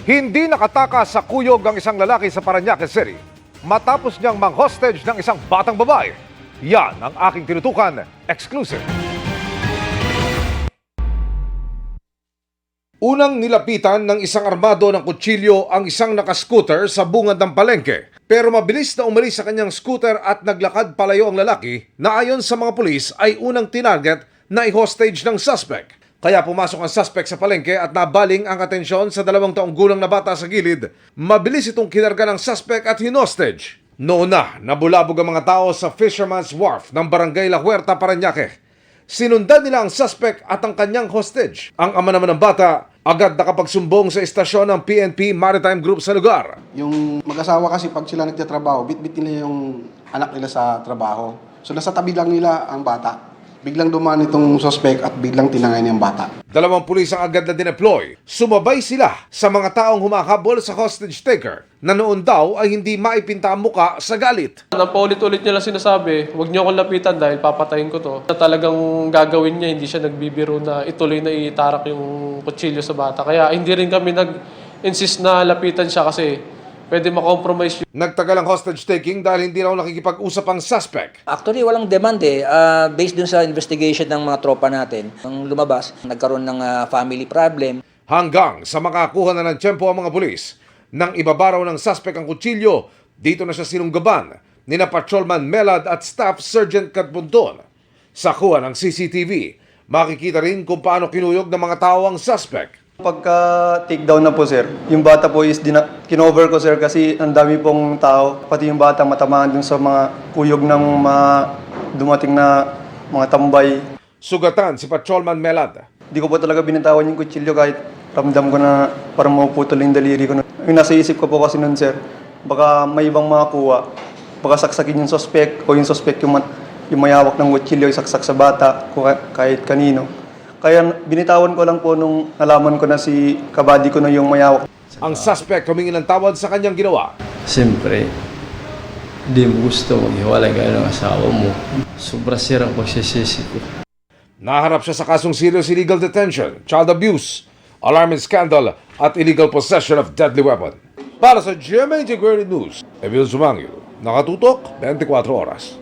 Hindi nakatakas sa kuyog ang isang lalaki sa Parañaque City matapos niyang mang-hostage ng isang batang babae. Yan ang aking tinutukan, exclusive. Unang nilapitan ng isang armado ng kutsilyo ang isang nakascooter sa bungad ng palengke. Pero mabilis na umalis sa kanyang scooter at naglakad palayo ang lalaki na ayon sa mga pulis ay unang tinarget na i-hostage ng suspect. Kaya pumasok ang suspect sa palengke at nabaling ang atensyon sa 2 taong gulang na bata sa gilid. Mabilis itong kinarga ng suspect at hinostage. Noon na, nabulabog ang mga tao sa Fisherman's Wharf ng Barangay La Huerta, Parañaque. Sinundan nila ang suspect at ang kanyang hostage. Ang ama naman ng bata, agad nakapagsumbong sa istasyon ng PNP Maritime Group sa lugar. Yung mag-asawa kasi pag sila nagtatrabaho, bit-bit nila yung anak nila sa trabaho. So nasa tabi lang nila ang bata. Biglang dumaan itong suspect at biglang tinangay niya ang bata. 2 pulis ang agad na dineploy. Sumabay sila sa mga taong humahabol sa hostage taker na noon daw ay hindi maipinta ang muka sa galit. Paulit-ulit niya lang sinasabi, huwag niyo akong lapitan dahil papatayin ko to. Na talagang gagawin niya, hindi siya nagbibiro na ituloy na itarak yung kutsilyo sa bata. Kaya hindi rin kami nag-insist na lapitan siya kasi pwede makompromise yun. Nagtagal ang hostage taking dahil hindi raw nakikipag-usap ang suspect. Actually, walang demand eh. Based dun sa investigation ng mga tropa natin, nung lumabas, nagkaroon ng family problem. Hanggang sa makakuha na ng tiyempo ang mga pulis. Nang ibabaraw ng suspect ang kutsilyo, dito na siya sinunggaban ni na Patrolman Melad at Staff Sergeant Catbunton. Sa kuha ng CCTV, makikita rin kung paano kinuyog ng mga tao ang suspect. Pagka takedown na po sir, yung bata po is kinover ko sir kasi ang dami pong tao, pati yung bata matamaan dun sa mga kuyog ng mga dumating na mga tambay. Sugatan si Patrolman Melad. Di ko po talaga binitawan yung kutsilyo kahit ramdam ko na parang mapuputol yung daliri ko. Yung nasa isip ko po kasi nun sir, baka may ibang makakuha, baka saksakin yung suspect o yung suspect yung may hawak ng kutsilyo, isaksak sa bata, kahit kanino. Kaya binitawan ko lang po nung nalaman ko na si kabady ko na yung mayawak. Ang suspect humingi ng tawad sa kanyang ginawa. Siyempre, hindi mo gusto maghiwalay kayo ng asawa mo. Sobra sirang pagsisisi ko. Naharap siya sa kasong serious illegal detention, child abuse, alarming scandal at illegal possession of deadly weapon. Para sa GMA Integrated News, Emil Zumangil, nakatutok 24 oras.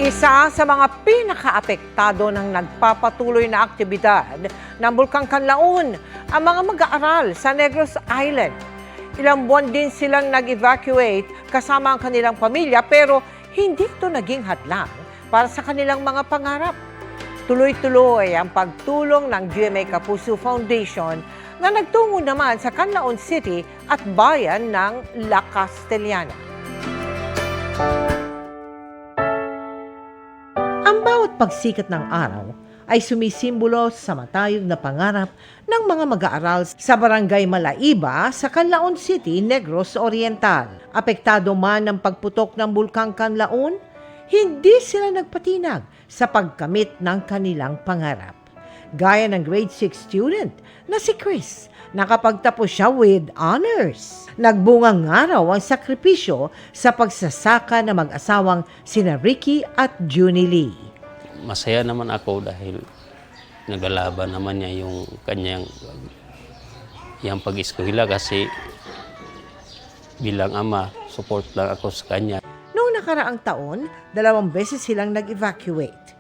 Isa sa mga pinakaapektado ng nagpapatuloy na aktibidad ng Bulkang Kanlaon ang mga mag-aaral sa Negros Island. Ilang buwan din silang nag-evacuate kasama ang kanilang pamilya pero hindi ito naging hadlang para sa kanilang mga pangarap. Tuloy-tuloy ang pagtulong ng GMA Kapuso Foundation na nagtungo naman sa Canlaon City at bayan ng La Castellana. Ang bawat pagsikat ng araw ay sumisimbolo sa matayog na pangarap ng mga mag-aaral sa Barangay Malaiba sa Canlaon City, Negros Oriental. Apektado man ng pagputok ng Bulkang Kanlaon, hindi sila nagpatinag sa pagkamit ng kanilang pangarap. Gaya ng grade 6 student na si Chris, nakapagtapos siya with honors. Nagbungang araw ang sakripisyo sa pagsasaka ng mag-asawang sina Ricky at Junie Lee. Masaya naman ako dahil naglalaban naman niya yung kanyang pag-eskwela kasi bilang ama, support lang ako sa kanya. Noong nakaraang taon, 2 beses silang nag-evacuate.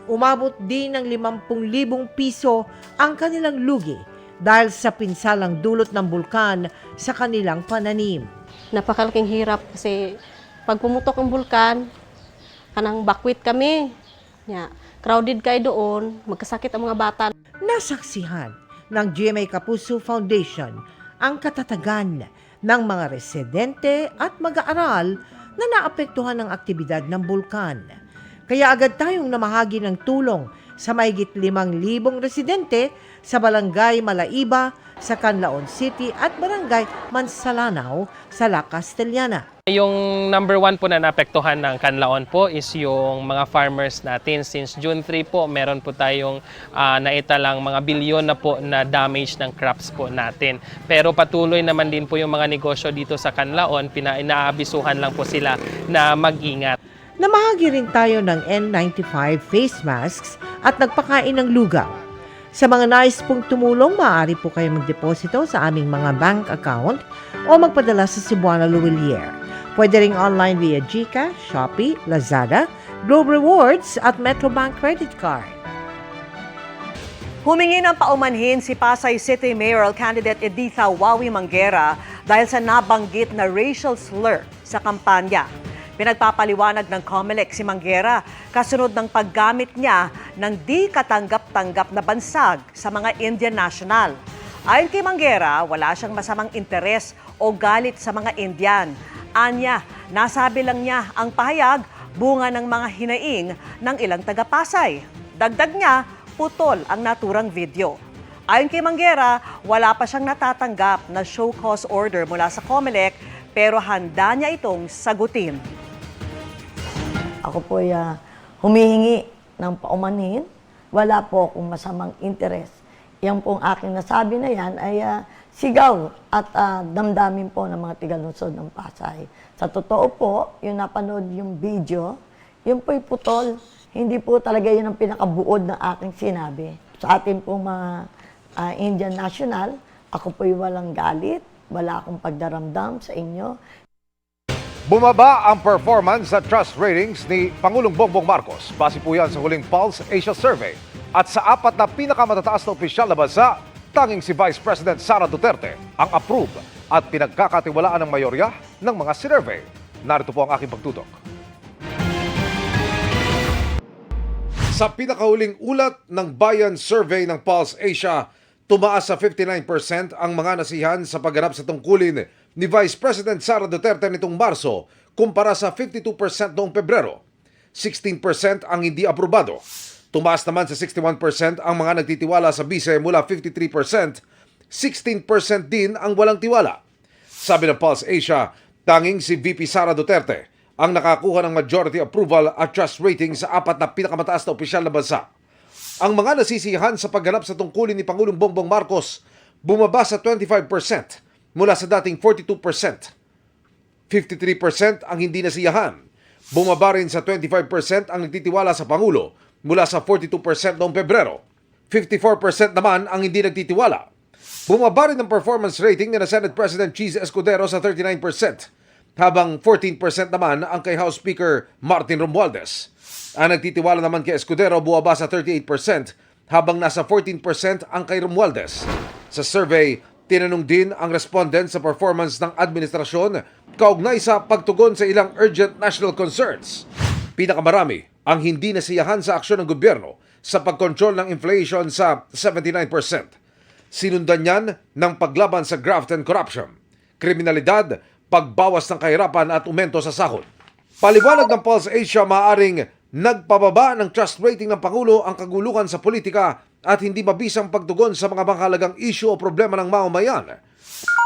Umabot din ng 50,000 piso ang kanilang lugi dahil sa pinsalang dulot ng bulkan sa kanilang pananim. Napakalaking hirap kasi pag pumutok ang bulkan, kanang bakwit kami. Crowded kayo doon, magkasakit ang mga bata. Nasaksihan ng GMA Kapuso Foundation ang katatagan ng mga residente at mag-aaral na naapektuhan ng aktibidad ng bulkan. Kaya agad tayong namahagi ng tulong sa mahigit 5,000 residente sa Barangay Malaiba sa Canlaon City at Barangay Mansalanao sa La Castellana. Yung number 1 po na naapektuhan ng Canlaon po is yung mga farmers natin. Since June 3 po, meron po tayong naitalang mga bilyon na po na damage ng crops po natin. Pero patuloy naman din po yung mga negosyo dito sa Canlaon, inaabisuhan lang po sila na mag-ingat. Namahagi rin tayo ng N95 face masks at nagpakain ng lugaw. Sa mga nais pong tumulong, maaari po kayo magdeposito sa aming mga bank account o magpadala sa Cebuana Luwilier. Pwede ring online via GCash, Shopee, Lazada, Globe Rewards at Metrobank Credit Card. Humingi ng paumanhin si Pasay City Mayoral candidate Editha Wawi Manguera dahil sa nabanggit na racial slur sa kampanya. Pinagpapaliwanag ng COMELEC si Manguera kasunod ng paggamit niya ng di katanggap-tanggap na bansag sa mga Indian national. Ayon kay Manguera, wala siyang masamang interes o galit sa mga Indian. Anya, nasabi lang niya ang pahayag bunga ng mga hinaing ng ilang taga-Pasay. Dagdag niya, putol ang naturang video. Ayon kay Manguera, wala pa siyang natatanggap na show cause order mula sa COMELEC pero handa niya itong sagutin. Ako po humihingi ng paumanhin. Wala po akong masamang interes. Yan pong aking nasabi na yan ay sigaw at damdamin po ng mga tiga-lungsod ng Pasay. Sa totoo po, yung napanood yung video, yun po'y putol. Hindi po talaga yun ang pinakabuod ng aking sinabi. Sa atin pong mga Indian national, ako po'y walang galit, wala akong pagdaramdam sa inyo. Bumaba ang performance at trust ratings ni Pangulong Bongbong Marcos. Base po yan sa huling Pulse Asia Survey. At sa apat na pinakamatataas na opisyal na bansa, tanging si Vice President Sara Duterte ang approve at pinagkakatiwalaan ng mayorya ng mga sinurvey. Narito po ang aking pagtutok. Sa pinakahuling ulat ng Bayan Survey ng Pulse Asia, tumaas sa 59% ang mga nasihan sa pagganap sa tungkulin ni Vice President Sara Duterte nitong Marso kumpara sa 52% noong Pebrero. 16% ang hindi aprobado. Tumaas naman sa 61% ang mga nagtitiwala sa bise mula 53%. 16% din ang walang tiwala. Sabi ng Pulse Asia, tanging si VP Sara Duterte ang nakakuha ng majority approval at trust rating sa apat na pinakamataas na opisyal na bansa. Ang mga nasisiyahan sa pagganap sa tungkulin ni Pangulong Bongbong Marcos bumaba sa 25% mula sa dating 42%. 53% ang hindi nasiyahan. Bumaba rin sa 25% ang nagtitiwala sa Pangulo mula sa 42% noong Pebrero. 54% naman ang hindi nagtitiwala. Bumaba rin ang performance rating ni Senate President Cheese Escudero sa 39%, habang 14% naman ang kay House Speaker Martin Romualdez. Ang nagtitiwala naman kay Escudero bumaba sa 38%, habang nasa 14% ang kay Romualdez. Sa survey, tinanong din ang respondent sa performance ng administrasyon kaugnay sa pagtugon sa ilang urgent national concerns. Pinakamarami ang hindi nasiyahan sa aksyon ng gobyerno sa pagkontrol ng inflation sa 79%. Sinundan niyan ng paglaban sa graft and corruption, kriminalidad, pagbawas ng kahirapan at aumento sa sahod. Paliwanag ng Pulse Asia, maaring nagpababa ng trust rating ng Pangulo ang kaguluhan sa politika at hindi mabisang pagtugon sa mga mahalagang issue o problema ng mamamayan.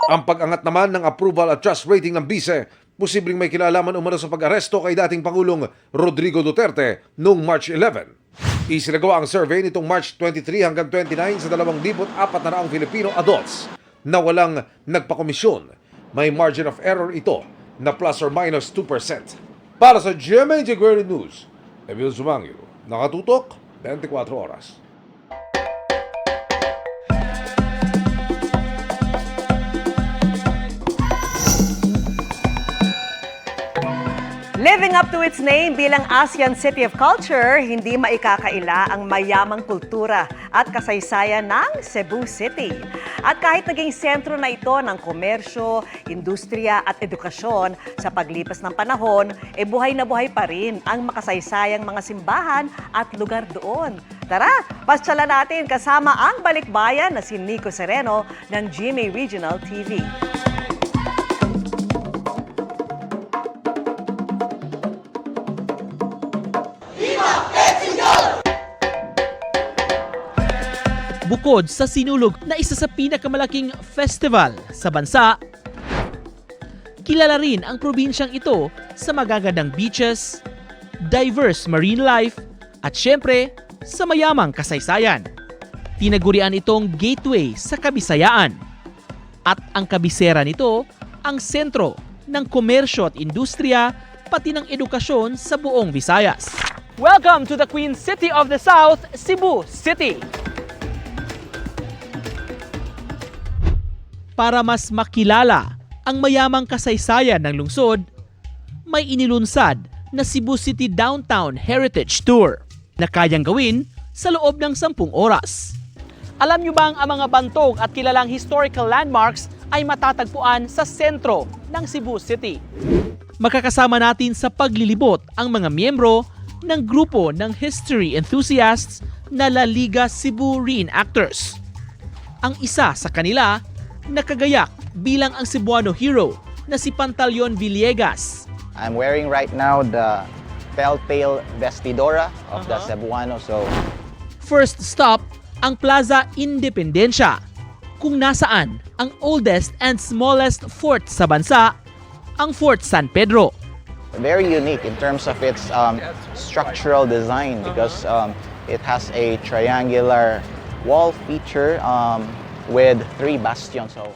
Ang pag-angat naman ng approval at trust rating ng bise, posibleng may kinalaman umano sa pag-aresto kay dating Pangulong Rodrigo Duterte noong March 11. Isinagawa ang survey nitong March 23 hanggang 29 sa 2,400 Filipino adults na walang nagpakomisyon. May margin of error ito na plus or minus 2%. Para sa GMA Integrated News, Emil Zumangiro, nakatutok 24 oras. Living up to its name bilang ASEAN City of Culture, hindi maikakaila ang mayamang kultura at kasaysayan ng Cebu City. At kahit naging sentro na ito ng komersyo, industriya at edukasyon, sa paglipas ng panahon, buhay na buhay pa rin ang makasaysayang mga simbahan at lugar doon. Tara, pasyalan natin kasama ang balikbayan na si Nico Sereno ng GMA Regional TV. Bukod sa sinulog na isa sa pinakamalaking festival sa bansa, kilala rin ang probinsyang ito sa magagandang beaches, diverse marine life, at syempre, sa mayamang kasaysayan. Tinagurian itong gateway sa Kabisayaan. At ang kabisera nito, ang sentro ng komersyo at industriya, pati ng edukasyon sa buong Visayas. Welcome to the Queen City of the South, Cebu City. Para mas makilala ang mayamang kasaysayan ng lungsod, may inilunsad na Cebu City Downtown Heritage Tour na kayang gawin sa loob ng 10 oras. Alam niyo bang ang mga bantog at kilalang historical landmarks ay matatagpuan sa sentro ng Cebu City? Makakasama natin sa paglilibot ang mga miyembro ng grupo ng history enthusiasts na La Liga Cebu Reenactors. Ang isa sa kanila nakagayak bilang ang Cebuano hero na si Pantaleon Villegas. I'm wearing right now the telltale vestidora of the Cebuano. So First stop, ang Plaza Independencia, kung nasaan ang oldest and smallest fort sa bansa, ang Fort San Pedro. very unique in terms of its structural design because it has a triangular wall feature with 3 bastions. So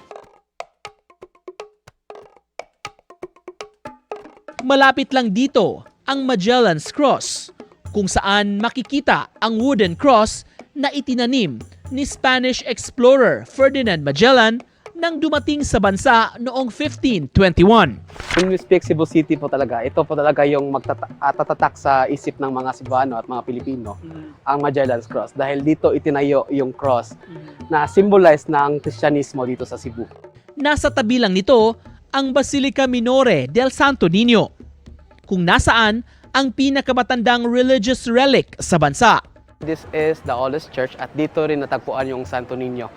malapit lang dito ang Magellan's Cross, kung saan makikita ang wooden cross na itinanim ni Spanish explorer Ferdinand Magellan nang dumating sa bansa noong 1521. When we speak Cebu City po talaga, ito po talaga yung tatatak sa isip ng mga Cebuano at mga Pilipino, ang Magellan's Cross. Dahil dito itinayo yung cross na symbolize ng Kristyanismo dito sa Cebu. Nasa tabi lang nito ang Basilica Minore del Santo Niño, kung nasaan ang pinakamatandang religious relic sa bansa. This is the oldest church at dito rin natagpuan yung Santo Niño,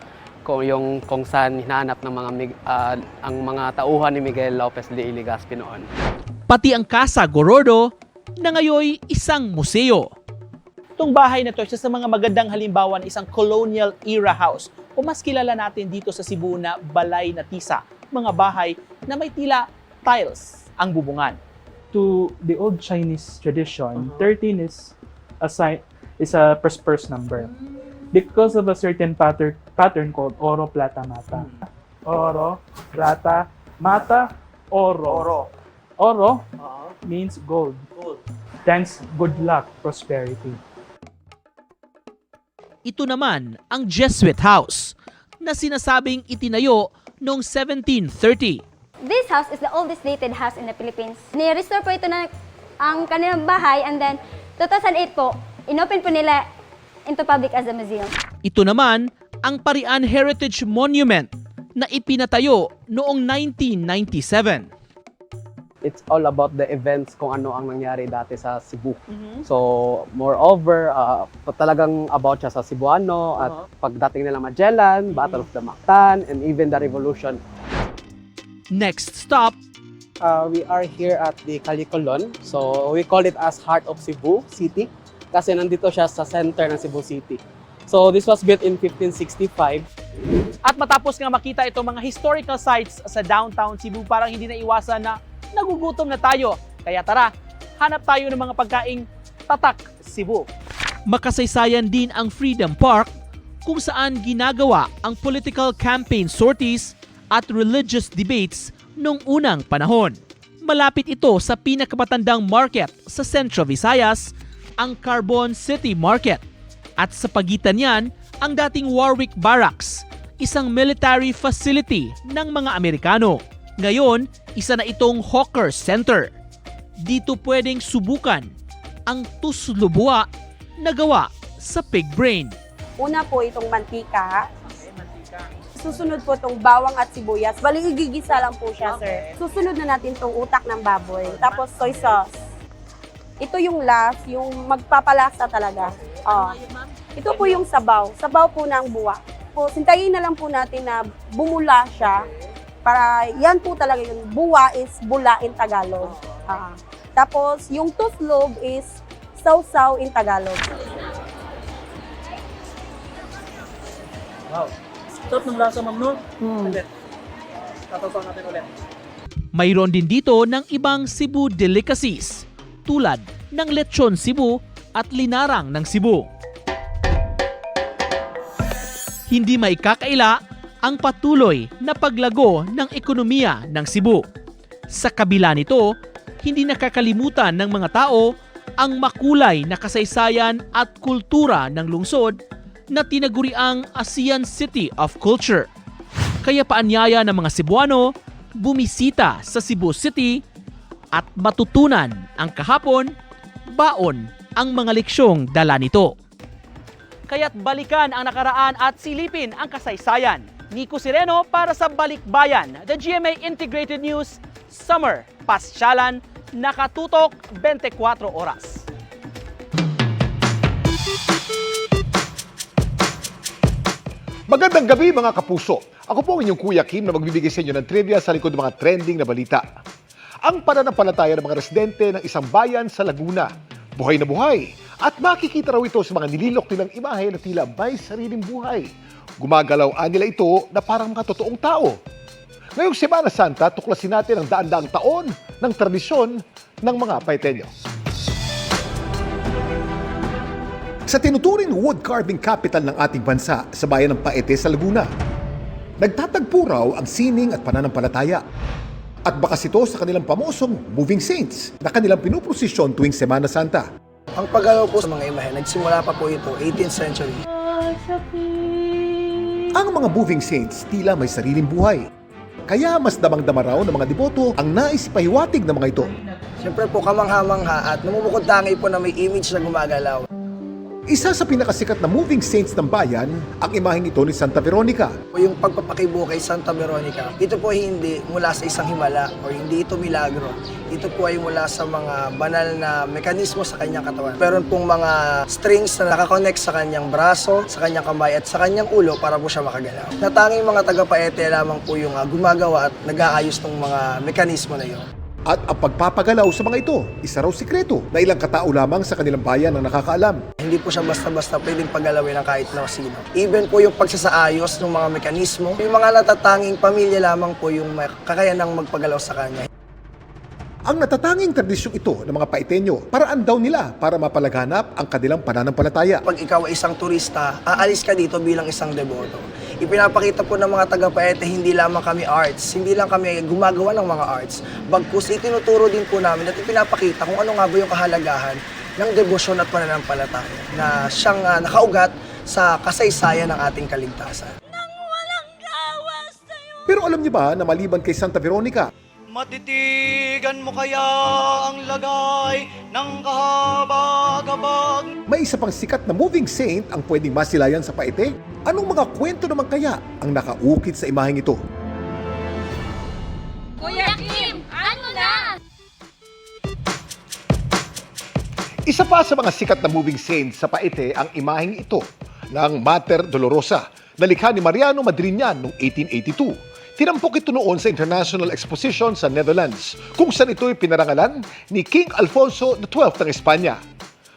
kung saan hinahanap ng ang mga tauhan ni Miguel Lopez de Legazpi noon. Pati ang Casa Gorodo na ngayoy isang museo. Itong bahay na to, isa sa mga magandang halimbawa ng isang colonial era house o mas kilala natin dito sa Cebu na balay na tisa, mga bahay na may tila tiles ang bubungan. To the old Chinese tradition, 13 is a first number because of a certain pattern called oro, plata, mata. Oro, plata, mata, oro. Oro means gold. Thanks, good luck, prosperity. Ito naman ang Jesuit House na sinasabing itinayo noong 1730. This house is the oldest dated house in the Philippines. Ni-restore po ito na ang kanilang bahay and then 2008 po, inopen po nila into public as a museum. Ito naman ang Parian Heritage Monument na ipinatayo noong 1997. It's all about the events kung ano ang nangyari dati sa Cebu. So, moreover, talagang about siya sa Cebuano at pagdating nila Magellan, Battle of the Mactan, and even the Revolution. Next stop, we are here at the Calicolon. So, we call it as Heart of Cebu City kasi nandito siya sa center ng Cebu City. So, this was built in 1565. At matapos nga makita itong mga historical sites sa downtown Cebu, parang hindi na iwasan na nagugutom na tayo. Kaya tara, hanap tayo ng mga pagkaing tatak Cebu. Makasaysayan din ang Freedom Park kung saan ginagawa ang political campaign sorties at religious debates noong unang panahon. Malapit ito sa pinakamatandang market sa Central Visayas, ang Carbon City Market. At sa pagitan niyan, ang dating Warwick Barracks, isang military facility ng mga Amerikano. Ngayon, isa na itong hawker center. Dito pwedeng subukan ang tuslubwa na gawa sa pig brain. Una po itong mantika. Susunod po itong bawang at sibuyas. Bali, igigisa lang po siya, sir. Susunod na natin itong utak ng baboy. Tapos soy sauce. Ito yung last, yung magpapalasa talaga. Ito po yung sabaw. Sabaw po ng buwa. Po, sintayin na lang po natin na bumula siya. Para yan po talaga yung buwa is bula in Tagalog. Tapos yung tuslog is sausaw in Tagalog. Wow. Stop ng lasa, ma'am, no? Ulit. Tatasaw natin ulit. Mayroon din dito ng ibang Cebu delicacies tulad ng lechon Cebu at linarang ng Cebu. Hindi maikakaila ang patuloy na paglago ng ekonomiya ng Cebu. Sa kabila nito, hindi nakakalimutan ng mga tao ang makulay na kasaysayan at kultura ng lungsod na tinaguriang ASEAN City of Culture. Kaya paanyaya ng mga Cebuano, bumisita sa Cebu City at matutunan ang kahapon, baon ang mga leksyong dala nito. Kaya't balikan ang nakaraan at silipin ang kasaysayan. Nico Sireno para sa Balikbayan, the GMA Integrated News Summer Pasyalan, nakatutok 24 oras. Magandang gabi mga kapuso. Ako po ang inyong Kuya Kim na magbibigay sa inyo ng trivia sa likod ng mga trending na balita. Ang pananampalataya ng mga residente ng isang bayan sa Laguna. Buhay na buhay. At makikita raw ito sa mga nililok nilang imahe na tila may sariling buhay. Gumagalaw-an nila ito na parang mga totoong tao. Ngayong Semana Santa, tuklasin natin ang daan-daang taon ng tradisyon ng mga Paiteño. Sa tinuturing wood carving capital ng ating bansa sa bayan ng Paete sa Laguna, nagtatagpo raw ang sining at pananampalataya. At bakas ito sa kanilang pamosong moving saints na kanilang pinuprosesyon tuwing Semana Santa. Ang paggalaw po sa mga imahe, nagsimula pa po ito 18th century. Ang mga moving saints tila may sariling buhay. Kaya mas damang-dama raw ng mga deboto ang nais pahiwatig ng mga ito. Siyempre po kamangha-mangha at namumukod tangi po na may image na gumagalaw. Isa sa pinakasikat na moving saints ng bayan, ang imaheng ito ni Santa Veronica. Yung pagpapakibo kay Santa Veronica, ito po hindi mula sa isang himala o hindi ito milagro. Ito po ay mula sa mga banal na mekanismo sa kanyang katawan. Meron pong mga strings na nakakonect sa kanyang braso, sa kanyang kamay at sa kanyang ulo para po siya makagalaw. Natanging mga taga-Paete lamang po yung gumagawa at nag-aayos ng mga mekanismo na yun. At ang pagpapagalaw sa mga ito, isa raw sikreto na ilang katao lamang sa kanilang bayan ang nakakaalam. Hindi po siya basta-basta pwedeng paggalawin ng kahit na sino. Even po yung pagsasaayos ng mga mekanismo, yung mga natatanging pamilya lamang po yung kakayanang magpagalaw sa kanya. Ang natatanging tradisyong ito ng mga Paiteño, paraan daw nila para mapalaganap ang kanilang pananampalataya. Pag ikaw ay isang turista, aalis ka dito bilang isang deboto. Ipinapakita po ng mga taga-Paete, hindi lamang kami arts, hindi lang kami gumagawa ng mga arts. Bagkus, itinuturo din po namin at ipinapakita kung ano nga ba yung kahalagahan ng debosyon at pananampalataya na siyang nakaugat sa kasaysayan ng ating kaligtasan. Pero alam niyo ba na maliban kay Santa Veronica, matitigan mo kaya ang lagay ng kahabag-habag? may isa pang sikat na moving saint ang pwedeng masilayan sa Paete? Anong mga kwento naman kaya ang nakaukit sa imaheng ito? Kuya Kim, ano na? Isa pa sa mga sikat na moving saint sa Paete ang imaheng ito ng Mater Dolorosa na likha ni Mariano Madriñan noong 1882. Tinampok ito noon sa International Exposition sa Netherlands, kung saan ito'y pinarangalan ni King Alfonso XII ng Espanya.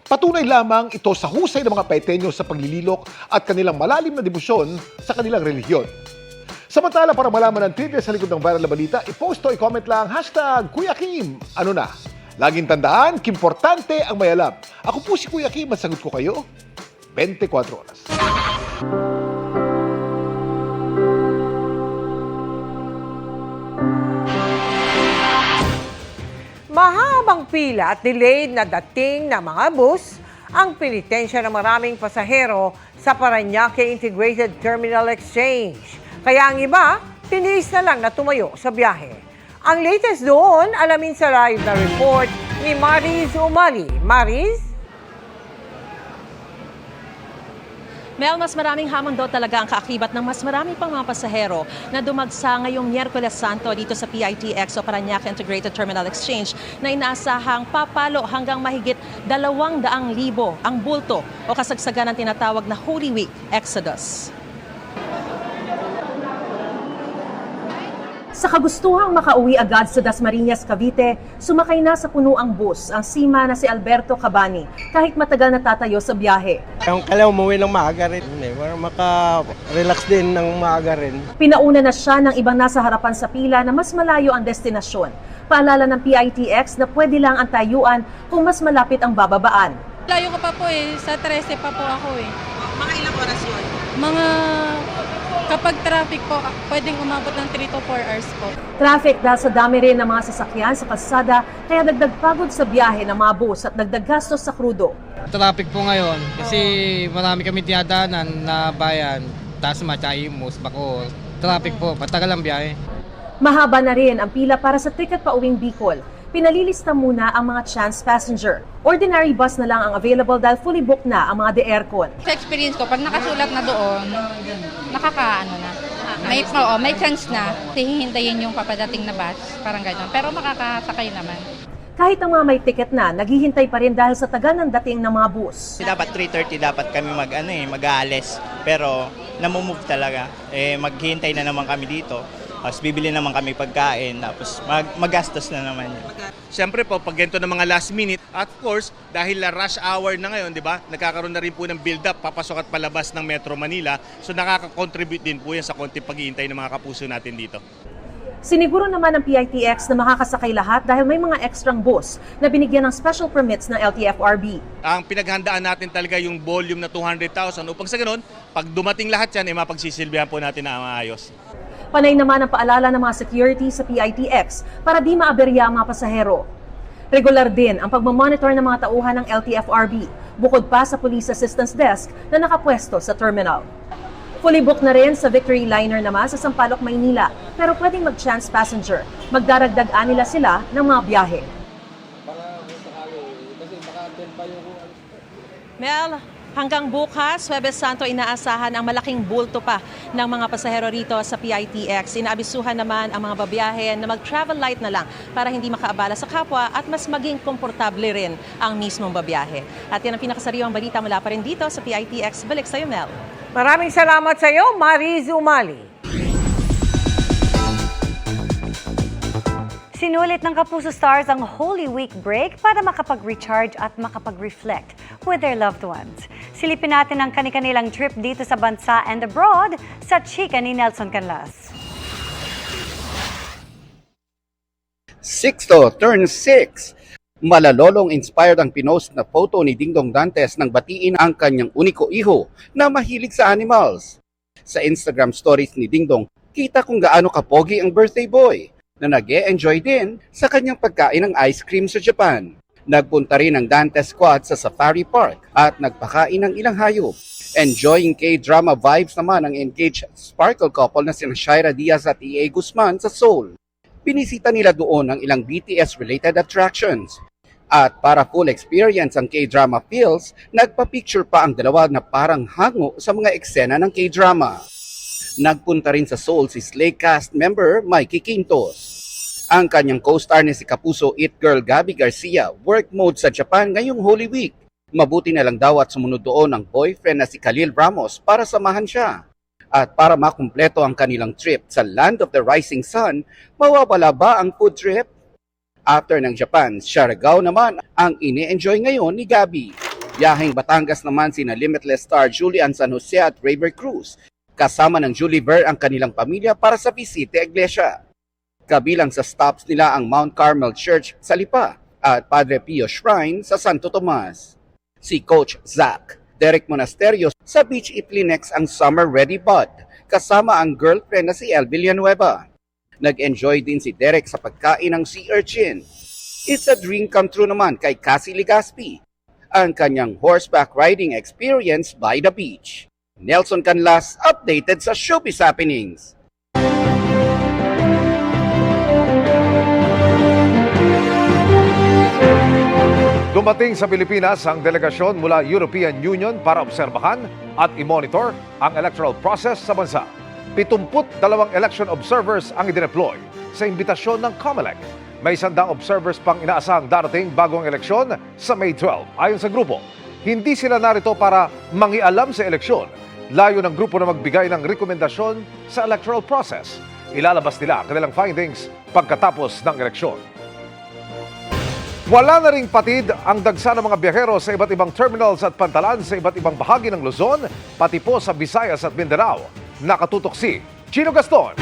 Patunay lamang ito sa husay ng mga Paiteño sa paglililok at kanilang malalim na debosyon sa kanilang relihiyon. Samantala, para malaman ang trivia sa likod ng viral na balita, i-post o i-comment lang #Kuya Kim. Ano na? Laging tandaan, kimportante ang may alam. Ako po si Kuya Kim, masagot ko kayo 24 oras. Mahabang pila at delayed na dating ng mga bus ang pinitensya ng maraming pasahero sa Parañaque Integrated Terminal Exchange. Kaya ang iba, tiniis na lang na tumayo sa biyahe. Ang latest doon, alamin sa live na report ni Mariz Umali. Mariz? Mel, mas maraming hamon daw talaga ang kaakibat ng mas marami pang mga pasahero na dumagsa ngayong Miyerkules Santo dito sa PITX o Parañaque Integrated Terminal Exchange na inaasahang papalo hanggang mahigit 200,000 ang bulto o kasagsagan ng tinatawag na Holy Week Exodus. Sa kagustuhang makauwi agad sa Dasmariñas, Cavite, sumakay na sa punuang bus ang sima na si Alberto Cabani kahit matagal na tatayo sa biyahe. Kaya umuwi ng maaga rin, para maka-relax din ng maaga rin. Pinauna na siya ng ibang nasa harapan sa pila na mas malayo ang destinasyon. Paalala ng PITX na pwede lang ang tayuan kung mas malapit ang bababaan. Layo ko pa po sa 13 pa po ako Mga ilang oras yun? Kapag traffic po, pwedeng umabot ng 3 to 4 hours po. Traffic dahil sa dami rin ng mga sasakyan sa kalsada, kaya dagdag pagod sa biyahe ng mga bus at dagdag gastos sa krudo. Traffic po ngayon kasi marami kami tinadaanan na bayan, Tasma, Chaimus, Bacoor. traffic po, patagal ang biyahe. Mahaba na rin ang pila para sa ticket pa uwing Bicol. Pinalilista muna ang mga chance passenger. Ordinary bus na lang ang available dahil fully booked na ang mga de-aircon. Sa experience ko, pag nakasulat na doon, may chance na hihintayin yung papadating na bus, parang gano'n. Pero makakasakay naman. Kahit ang mga may ticket na, naghihintay pa rin dahil sa tagal ng dating ng mga bus. Dapat 3:30 dapat kami mag-aalis. Pero namumove talaga. Maghihintay na naman kami dito. Tapos bibili naman kami pagkain, tapos magastos na naman yun. Siyempre po, pag ganito ng mga last minute, at of course, dahil rush hour na ngayon, di ba, nagkakaroon na rin po ng build-up, papasok at palabas ng Metro Manila. So nakaka-contribute din po yan sa konti paghihintay ng mga kapuso natin dito. Siniguro naman ng PITX na makakasakay lahat dahil may mga extrang bus na binigyan ng special permits ng LTFRB. Ang pinaghandaan natin talaga yung volume na 200,000 upang sa ganun, pag dumating lahat yan, mapagsisilbihan po natin na maayos. Panay naman ang paalala ng mga security sa PITX para di maaberya ang mga pasahero. Regular din ang pagmamonitor ng mga tauhan ng LTFRB, bukod pa sa Police Assistance Desk na nakapwesto sa terminal. Fully booked na rin sa Victory Liner naman sa Sampaloc, Maynila, pero pwedeng mag-chance passenger. Magdaragdag nila sila ng mga biyahe. Mel, hanggang bukas, Huwebes Santo, inaasahan ang malaking bulto pa ng mga pasahero rito sa PITX. Inaabisuhan naman ang mga babiyahe na mag-travel light na lang para hindi makaabala sa kapwa at mas maging komportable rin ang mismong babiyahe. At yan ang pinakasariwang balita mula pa rin dito sa PITX. Balik sa'yo, Mel. Maraming salamat sa iyo, Mariz Umali. Sinulit ng Kapuso Stars ang Holy Week break para makapag-recharge at makapag-reflect with their loved ones. Silipin natin ang kani-kanilang trip dito sa bansa and abroad sa chika ni Nelson Canlas. Sixto turns 6. Malalolong inspired ang pinost na photo ni Dingdong Dantes nang batiin ang kanyang uniko iho na mahilig sa animals. Sa Instagram stories ni Dingdong, kita kung gaano kapogi ang birthday boy na nag-e-enjoy din sa kanyang pagkain ng ice cream sa Japan. Nagpunta rin ang Dantes Squad sa Safari Park at nagpakain ng ilang hayop. Enjoying K-drama vibes naman ang engaged sparkle couple na sina Shaira Diaz at E.A. Guzman sa Seoul. Binisita nila doon ang ilang BTS-related attractions. At para full experience ang K-drama feels, nagpa-picture pa ang dalawa na parang hango sa mga eksena ng K-drama. Nagpunta rin sa Seoul si Slay cast member Mikey Quintos. Ang kanyang co-star ni si Kapuso It Girl Gabby Garcia work mode sa Japan ngayong Holy Week. Mabuti na lang daw at sumunod doon ang boyfriend na si Khalil Ramos para samahan siya. At para makumpleto ang kanilang trip sa Land of the Rising Sun, mawawala ba ang food trip? After ng Japan, Siargao naman ang ini-enjoy ngayon ni Gabby. Biyaheng Batangas naman sina Limitless star Julian San Jose at Rayber Cruz. Kasama ng Julie Ver ang kanilang pamilya para sa Visite Iglesia. Kabilang sa stops nila ang Mount Carmel Church sa Lipa at Padre Pio Shrine sa Santo Tomas. Si Coach Zach Derek Monasterio sa Beach Italy next ang Summer Ready Bud kasama ang girlfriend na si El Villanueva. Nag-enjoy din si Derek sa pagkain ng sea urchin. It's a dream come true naman kay Cassie Legaspi, ang kanyang horseback riding experience by the beach. Nelson Canlas, updated sa Showbiz Happenings. Dumating sa Pilipinas ang delegasyon mula European Union para obserbahan at i-monitor ang electoral process sa bansa. 72 election observers ang idineploy sa imbitasyon ng COMELEC. May 100 observers pang inaasahang darating bagong eleksyon sa May 12. Ayon sa grupo, hindi sila narito para mangialam sa eleksyon. Layo ng grupo na magbigay ng rekomendasyon sa electoral process. Ilalabas nila kanilang findings pagkatapos ng eleksyon. Wala na ring patid ang dagsa ng mga biyahero sa iba't ibang terminals at pantalan sa iba't ibang bahagi ng Luzon, pati po sa Visayas at Mindanao. Nakatutok si Chino Gaston.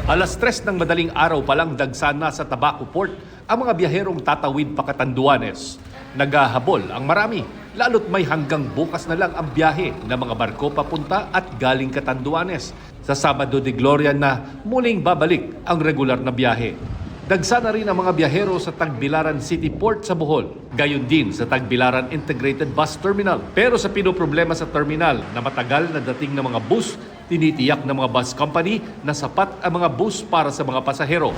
Alas 3 ng madaling araw pa lang dagsa na sa Tabaco Port ang mga biyaherong tatawid pa Catanduanes. Naghahabol ang marami, lalo't may hanggang bukas na lang ang biyahe ng mga barko papunta at galing Catanduanes. Sa Sabado de Gloria na muling babalik ang regular na biyahe. Dagsa na rin ang mga biyahero sa Tagbilaran City Port sa Bohol. Gayon din sa Tagbilaran Integrated Bus Terminal. Pero sa pinoproblema sa terminal na matagal na dating ng mga bus, tinitiyak ng mga bus company na sapat ang mga bus para sa mga pasahero.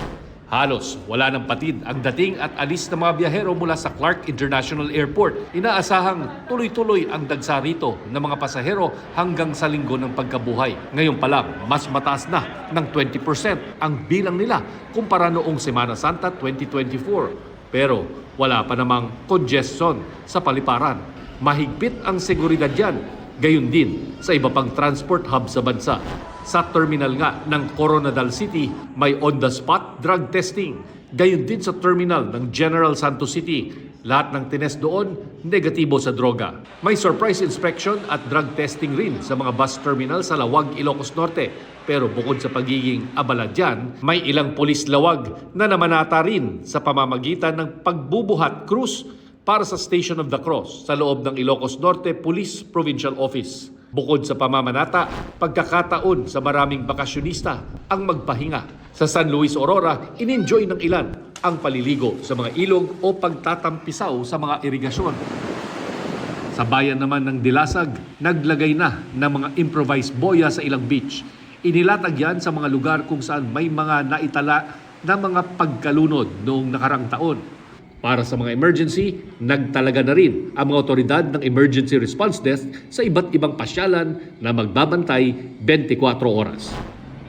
Halos wala ng patid ang dating at alis ng mga biyahero mula sa Clark International Airport. Inaasahang tuloy-tuloy ang dagsa rito ng mga pasahero hanggang sa linggo ng pagkabuhay. Ngayon pa lang, mas mataas na ng 20% ang bilang nila kumpara noong Semana Santa 2024. Pero wala pa namang congestion sa paliparan. Mahigpit ang seguridad yan, gayon din sa iba pang transport hub sa bansa. Sa terminal nga ng Coronadal City, may on-the-spot drug testing. Gayon din sa terminal ng General Santos City. Lahat ng tinest doon, negatibo sa droga. May surprise inspection at drug testing rin sa mga bus terminal sa Lawag, Ilocos Norte. Pero bukod sa pagiging abala dyan, may ilang pulis lawag na namanata rin sa pamamagitan ng pagbubuhat krus para sa Station of the Cross sa loob ng Ilocos Norte Police Provincial Office. Bukod sa pamamanata, pagkakataon sa maraming bakasyonista ang magpahinga. Sa San Luis, Aurora, in-enjoy ng ilan ang paliligo sa mga ilog o pagtatampisaw sa mga irigasyon. Sa bayan naman ng Dilasag, naglagay na ng mga improvised boya sa ilang beach. Inilatag yan sa mga lugar kung saan may mga naitala na mga pagkalunod noong nakarang taon. Para sa mga emergency, nagtalaga na rin ang mga otoridad ng Emergency Response Desk sa iba't ibang pasyalan na magbabantay 24 oras.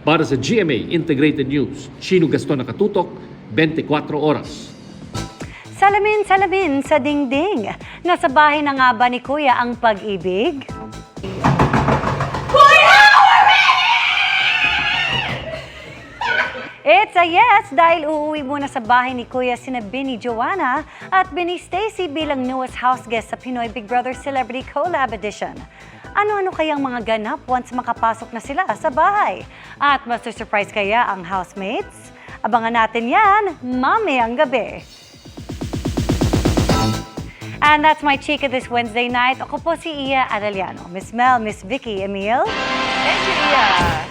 Para sa GMA Integrated News, Chino Gaston Nakatutok, 24 oras. Salamin sa dingding. Nasa bahay na nga ba ni Kuya ang pag-ibig? It's a yes dahil uuwi muna sa bahay ni Kuya sina Binny Joanna at Binny Stacy bilang newest house guest sa Pinoy Big Brother Celebrity Collab Edition. Ano-ano kayang mga ganap once makapasok na sila sa bahay? At masu-surprise kaya ang housemates? Abangan natin yan mamayang gabi. And that's my chika this Wednesday night. Ako po si Iya Arellano. Miss Mel, Miss Vicky, Emil. Thank you, Iya.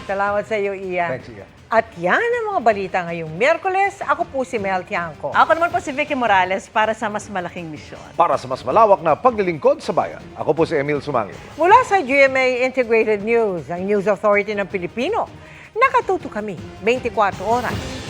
Salamat sa iyo, Iya. Thanks, Iya. At yan ang mga balita ngayong Miyerkules. Ako po si Mel Tiangco. Ako naman po si Vicky Morales para sa mas malaking misyon. Para sa mas malawak na paglilingkod sa bayan, ako po si Emil Sumangil. Mula sa GMA Integrated News, ang News Authority ng Pilipino, nakatuto kami 24 oras.